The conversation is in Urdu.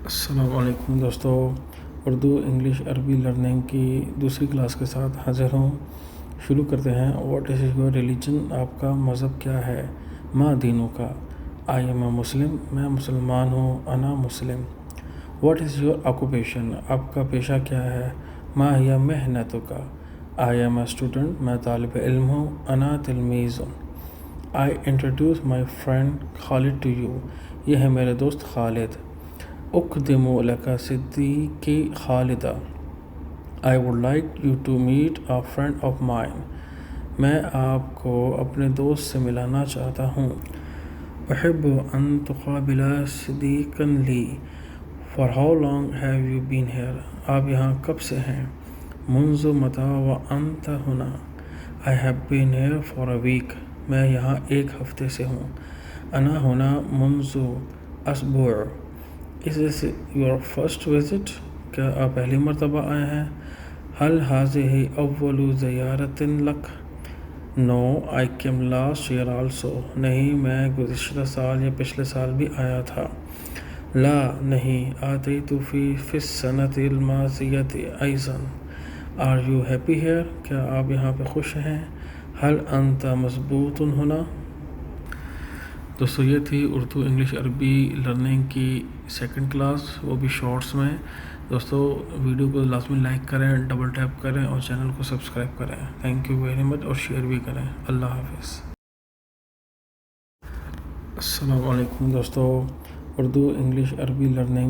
السلام علیکم دوستو، اردو انگلش عربی لرننگ کی دوسری کلاس کے ساتھ حاضر ہوں۔ شروع کرتے ہیں۔ What is your religion? آپ کا مذہب کیا ہے؟ ما دینوں کا؟ آئی ایم اے مسلم، میں مسلمان ہوں۔ انا مسلم۔ What is your occupation? آپ کا پیشہ کیا ہے؟ ما ہی محنتوں کا؟ آئی ایم اے اسٹوڈنٹ، میں طالب علم ہوں۔ انا تلمیذ۔ I introduce my friend Khalid to you, یہ ہے میرے دوست خالد۔ اقدم لک Siddiqui Khaleda, I would like you to meet a friend of mine، میں آپ کو اپنے دوست سے ملانا چاہتا ہوں۔ احب ان تقابل صدیقا لی، for how long have you been here؟ آپ یہاں کب سے ہیں؟ منذ متى وانت ہنا؟ I have been here for a week، میں یہاں ایک ہفتے سے ہوں۔ انا ہنا منذ اسبوع، Is this your first visit؟ کیا آپ پہلی مرتبہ آئے ہیں؟ هل هذه أول زیارت لک؟ No، I came last year also، نہیں میں گزشتہ سال یا پچھلے سال بھی آیا تھا۔ لا نہیں، آتیت فی السنة الماضیة أيضا۔ Are you happy here؟ کیا آپ یہاں پہ خوش ہیں؟ هل أنت مضبوط هنا؟ دوستو یہ تھی اردو انگلش عربی لرننگ کی سیکنڈ کلاس، وہ بھی شارٹس میں۔ دوستو ویڈیو کو لازمی لائک کریں، ڈبل ٹیپ کریں اور چینل کو سبسکرائب کریں۔ تھینک یو ویری مچ، اور شیئر بھی کریں۔ اللہ حافظ۔ السلام علیکم دوستو، اردو انگلش عربی لرننگ